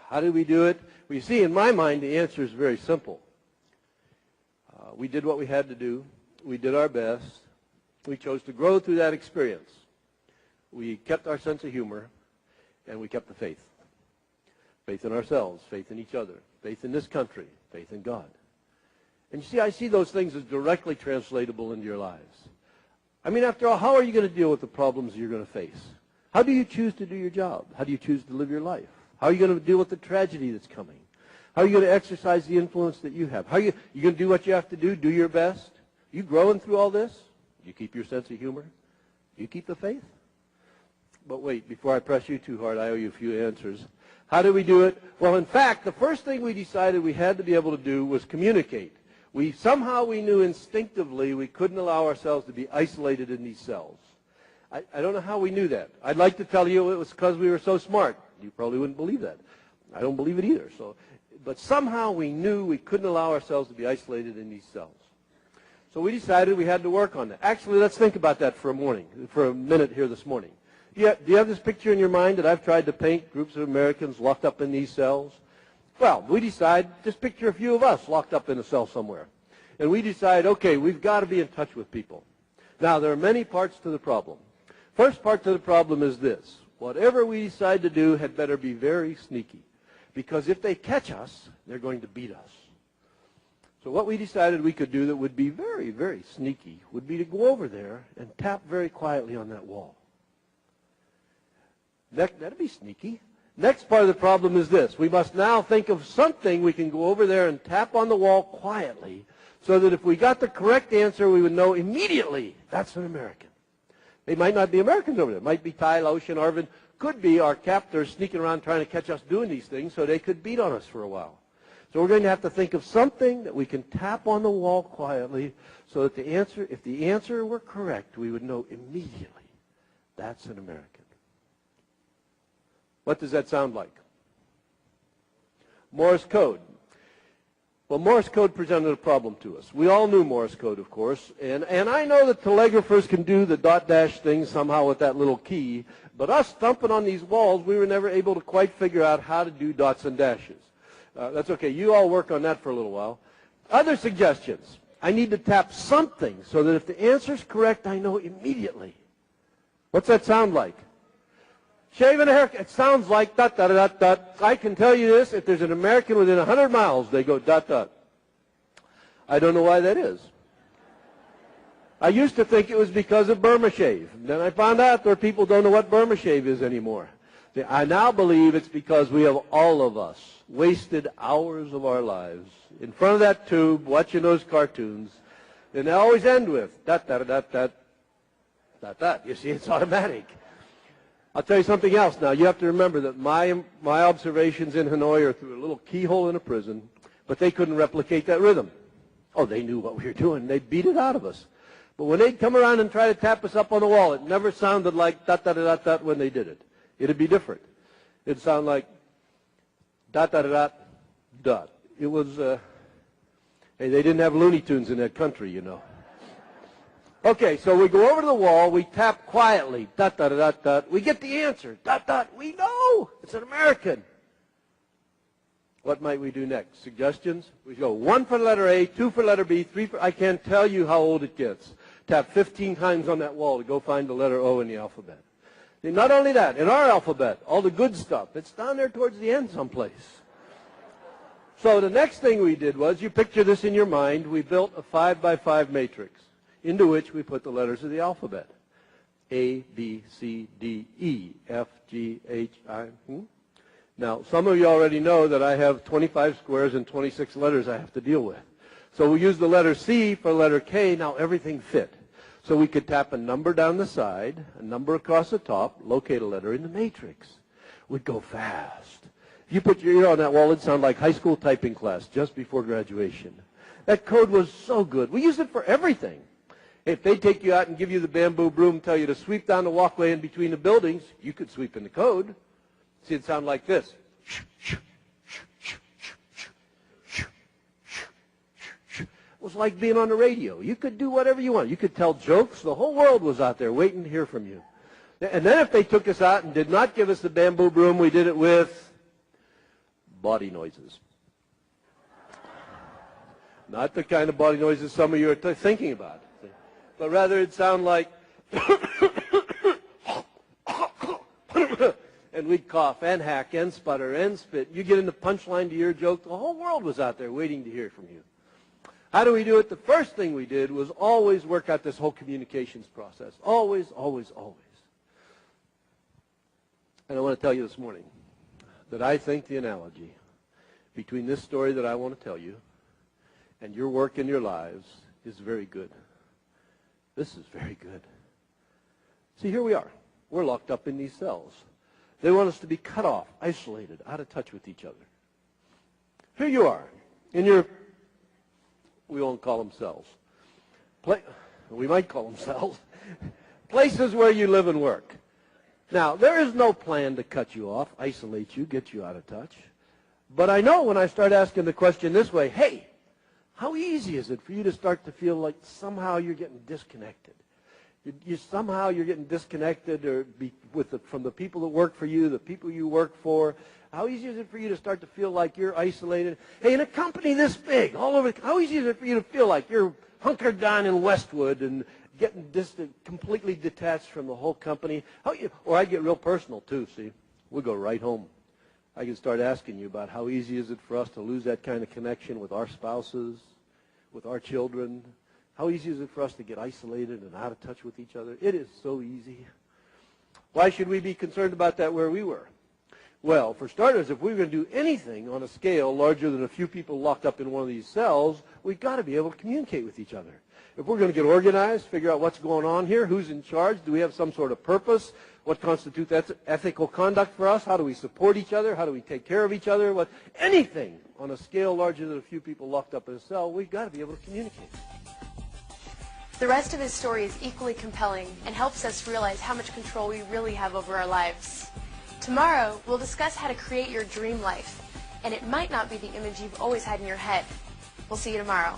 How did we do it? Well, you see, in my mind, the answer is very simple. We did what we had to do. We did our best. We chose to grow through that experience. We kept our sense of humor, and we kept the faith. Faith in ourselves, faith in each other, faith in this country, faith in God. And you see, I see those things as directly translatable into your lives. I mean, after all, how are you going to deal with the problems you're going to face? How do you choose to do your job? How do you choose to live your life? How are you going to deal with the tragedy that's coming? How are you going to exercise the influence that you have? How are you going to do what you have to do your best? You growing through all this? You keep your sense of humor? You keep the faith? But wait, before I press you too hard, I owe you a few answers. How did we do it? Well, in fact, the first thing we decided we had to be able to do was communicate. Somehow we knew instinctively we couldn't allow ourselves to be isolated in these cells. I don't know how we knew that. I'd like to tell you it was because we were so smart. You probably wouldn't believe that. I don't believe it either. But somehow we knew we couldn't allow ourselves to be isolated in these cells. So we decided we had to work on that. Actually, let's think about that for a minute here this morning. Do you have this picture in your mind that I've tried to paint groups of Americans locked up in these cells? Well, we decide, just picture a few of us locked up in a cell somewhere. And we decide, okay, we've got to be in touch with people. Now, there are many parts to the problem. First part to the problem is this. Whatever we decide to do had better be very sneaky. Because if they catch us, they're going to beat us. So what we decided we could do that would be very, very sneaky would be to go over there and tap very quietly on that wall. That'd be sneaky. Next part of the problem is this. We must now think of something we can go over there and tap on the wall quietly so that if we got the correct answer, we would know immediately that's an American. They might not be Americans over there. It might be Ty, Laotian, Arvin. Could be our captors sneaking around trying to catch us doing these things so they could beat on us for a while. So we're going to have to think of something that we can tap on the wall quietly so that if the answer were correct, we would know immediately that's an American. What does that sound like? Morse code. Well, Morse code presented a problem to us. We all knew Morse code, of course, and I know that telegraphers can do the dot dash thing somehow with that little key, but us thumping on these walls, we were never able to quite figure out how to do dots and dashes. That's okay. You all work on that for a little while. Other suggestions. I need to tap something so that if the answer's correct, I know immediately. What's that sound like? Shaving a haircut. It sounds like dot, dot, dot, dot. I can tell you this. If there's an American within 100 miles, they go dot, dot. I don't know why that is. I used to think it was because of Burma shave. Then I found out there people don't know what Burma shave is anymore. I now believe it's because we have, all of us, wasted hours of our lives in front of that tube watching those cartoons. And they always end with dot, dot, dot, dot, dot, dot. You see, it's automatic. I'll tell you something else now. You have to remember that my observations in Hanoi are through a little keyhole in a prison, but they couldn't replicate that rhythm. Oh, they knew what we were doing. They beat it out of us. But when they'd come around and try to tap us up on the wall, it never sounded like dot, dot, dot, dot when they did it. It'd be different. It'd sound like dot, dot, dot, dot. It was, hey, they didn't have Looney Tunes in that country, you know. Okay, so we go over to the wall, we tap quietly, dot, dot, dot, dot. We get the answer, dot, dot. We know it's an American. What might we do next? Suggestions? We go 1 for letter A, 2 for letter B, 3 for, I can't tell you how old it gets. Tap 15 times on that wall to go find the letter O in the alphabet. See, not only that, in our alphabet, all the good stuff, it's down there towards the end someplace. So the next thing we did was, you picture this in your mind, we built a 5x5 matrix into which we put the letters of the alphabet. A, B, C, D, E, F, G, H, I. Now, some of you already know that I have 25 squares and 26 letters I have to deal with. So we use the letter C for letter K. Now everything fit. So we could tap a number down the side, a number across the top, locate a letter in the matrix. We'd go fast. If you put your ear on that wall, it'd sound like high school typing class just before graduation. That code was so good. We used it for everything. If they take you out and give you the bamboo broom and tell you to sweep down the walkway in between the buildings, you could sweep in the code. See, it'd sound like this. It was like being on the radio. You could do whatever you want. You could tell jokes. The whole world was out there waiting to hear from you. And then if they took us out and did not give us the bamboo broom, we did it with body noises. Not the kind of body noises some of you are thinking about, but rather it sound like, and we'd cough and hack and sputter and spit. You get in the punchline to your joke, the whole world was out there waiting to hear from you. How do we do it? The first thing we did was always work out this whole communications process. Always, always, always. And I want to tell you this morning that I think the analogy between this story that I want to tell you and your work in your lives is very good. This is very good. See, here we are. We're locked up in these cells. They want us to be cut off, isolated, out of touch with each other. Here you are in your, we won't call them cells. We might call them cells. Places where you live and work. Now, there is no plan to cut you off, isolate you, get you out of touch. But I know when I start asking the question this way, hey, how easy is it for you to start to feel like somehow you're getting disconnected? Somehow you're getting disconnected from the people that work for you, the people you work for. How easy is it for you to start to feel like you're isolated? Hey, in a company this big, all over, how easy is it for you to feel like you're hunkered down in Westwood and getting distant, completely detached from the whole company? Or I get real personal too, see. We'll go right home. I can start asking you about how easy is it for us to lose that kind of connection with our spouses, with our children. How easy is it for us to get isolated and out of touch with each other? It is so easy. Why should we be concerned about that where we were? Well, for starters, if we're going to do anything on a scale larger than a few people locked up in one of these cells, we've got to be able to communicate with each other. If we're going to get organized, figure out what's going on here, who's in charge, do we have some sort of purpose, what constitutes ethical conduct for us, how do we support each other, how do we take care of each other, anything on a scale larger than a few people locked up in a cell, we've got to be able to communicate. The rest of his story is equally compelling and helps us realize how much control we really have over our lives. Tomorrow, we'll discuss how to create your dream life, and it might not be the image you've always had in your head. We'll see you tomorrow.